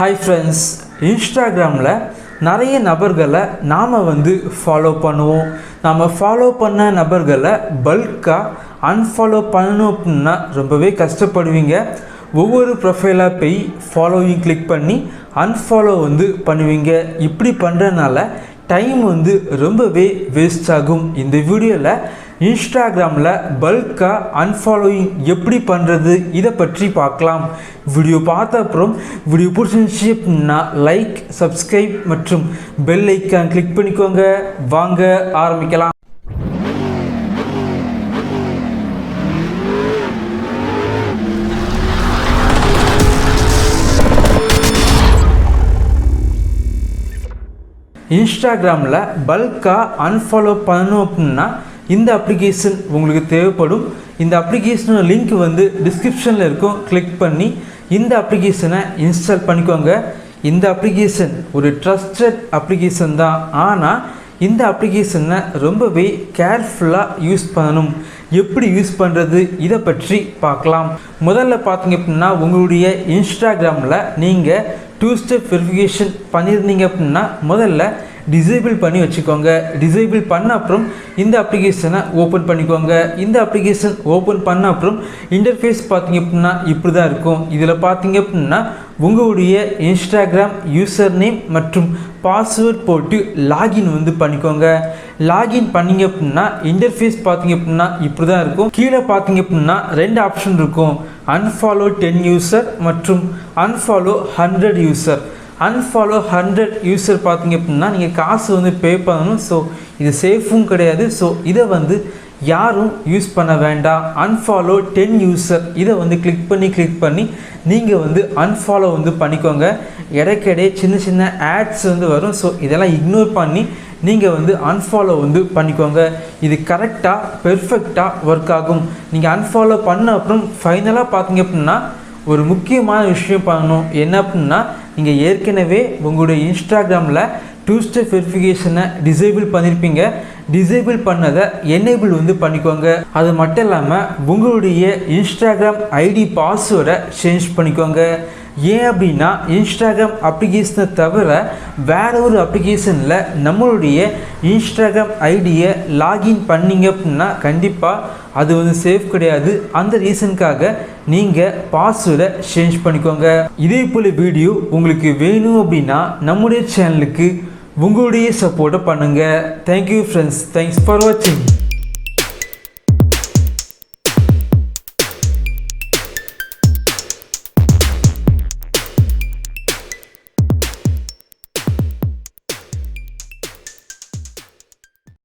Hi friends, Instagramல நிறைய நபர்களை நாம் ஃபாலோ பண்ணுவோம். நாம் ஃபாலோ பண்ண நபர்களை பல்காக அன்ஃபாலோ பண்ணணும் அப்படின்னா ரொம்பவே கஷ்டப்படுவீங்க. ஒவ்வொரு ப்ரொஃபைலாக போய் ஃபாலோவிங் கிளிக் பண்ணி அன்ஃபாலோ பண்ணுவீங்க. இப்படி பண்ணுறதுனால டைம் ரொம்பவே வேஸ்ட் ஆகும். இந்த வீடியோவில் இன்ஸ்டாகிராமில் பல்காக அன்ஃபாலோயிங் எப்படி பண்ணுறது இதை பற்றி பார்க்கலாம். வீடியோ பார்த்த அப்புறம் வீடியோ பிடிச்சிருந்துச்சு அப்படின்னா லைக், சப்ஸ்கிரைப் மற்றும் பெல் ஐக்கான் கிளிக் பண்ணிக்கோங்க. வாங்க ஆரம்பிக்கலாம். இன்ஸ்டாகிராமில் பல்காக அன்ஃபாலோ பண்ணணும் அப்படின்னா இந்த அப்ளிகேஷன் உங்களுக்கு தேவைப்படும். இந்த அப்ளிகேஷனோட லிங்க் டிஸ்கிரிப்ஷனில் இருக்கும். கிளிக் பண்ணி இந்த அப்ளிகேஷனை இன்ஸ்டால் பண்ணிக்கோங்க. இந்த அப்ளிகேஷன் ஒரு ட்ரஸ்டட் அப்ளிகேஷன் தான். ஆனால் இந்த அப்ளிகேஷனை ரொம்பவே கேர்ஃபுல்லாக யூஸ் பண்ணணும். எப்படி யூஸ் பண்ணுறது இதை பற்றி பார்க்கலாம். முதல்ல பார்த்தீங்க அப்படின்னா உங்களுடைய இன்ஸ்டாகிராமில் நீங்கள் 2 ஸ்டெப் வெரிஃபிகேஷன் பண்ணியிருந்தீங்க அப்படின்னா முதல்ல டிசேபிள் பண்ணி வச்சுக்கோங்க. டிசேபிள் பண்ண அப்புறம் இந்த அப்ளிகேஷனை ஓப்பன் பண்ணிக்கோங்க. இந்த அப்ளிகேஷன் ஓப்பன் பண்ண அப்புறம் இன்டர்ஃபேஸ் பார்த்தீங்க அப்படின்னா இப்படி தான் இருக்கும். இதில் பார்த்தீங்க அப்படின்னா உங்களுடைய இன்ஸ்டாகிராம் யூசர் நேம் மற்றும் பாஸ்வேர்ட் போட்டு லாகின் பண்ணிக்கோங்க. லாகின் பண்ணிங்க அப்படின்னா இன்டர்ஃபேஸ் பார்த்தீங்க அப்படின்னா இப்படி தான் இருக்கும். கீழே பார்த்தீங்க அப்படின்னா 2 ஆப்ஷன் இருக்கும். அன்ஃபாலோ 10 யூசர் மற்றும் அன்ஃபாலோ 100 யூசர். அன்ஃபாலோ 100 யூசர் பார்த்தீங்க அப்படின்னா நீங்கள் காசு பே பண்ணணும். ஸோ இது சேஃபும் கிடையாது. ஸோ இதை யாரும் யூஸ் பண்ண வேண்டாம். அன்ஃபாலோ 10 யூசர் இதை கிளிக் பண்ணி நீங்கள் அன்ஃபாலோ பண்ணிக்கோங்க. இடைக்கிடையே சின்ன சின்ன ஆட்ஸ் வரும். ஸோ இதெல்லாம் இக்னோர் பண்ணி நீங்கள் அன்ஃபாலோ பண்ணிக்கோங்க. இது கரெக்டாக பெர்ஃபெக்டாக ஒர்க் ஆகும். நீங்கள் அன்ஃபாலோ பண்ண அப்புறம் ஃபைனலாக பார்த்தீங்க அப்படின்னா ஒரு முக்கியமான விஷயம் பண்ணணும். என்ன அப்படின்னா நீங்கள் ஏற்கனவே உங்களுடைய இன்ஸ்டாகிராமில் 2 ஸ்டெப் வெரிஃபிகேஷனை டிசேபிள் பண்ணியிருப்பீங்க. டிசேபிள் பண்ணதை எனேபிள் பண்ணிக்கோங்க. அது மட்டும் இல்லாமல் உங்களுடைய இன்ஸ்டாகிராம் ஐடி பாஸ்வேர்டை சேஞ்ச் பண்ணிக்கோங்க. ஏன் அப்படின்னா இன்ஸ்டாகிராம் அப்ளிகேஷனை தவிர வேற ஒரு அப்ளிகேஷனில் நம்மளுடைய இன்ஸ்டாகிராம் ஐடியை லாகின் பண்ணிங்க அப்படின்னா கண்டிப்பாக அது சேஃப் கிடையாது. அந்த ரீசனுக்காக நீங்கள் பாஸ்வேர்டை சேஞ்ச் பண்ணிக்கோங்க. இதே போல் வீடியோ உங்களுக்கு வேணும் அப்படின்னா நம்முடைய சேனலுக்கு உங்களுடைய சப்போர்ட்டை பண்ணுங்கள். Thank you friends. தேங்க்ஸ் ஃபார் வாட்சிங்.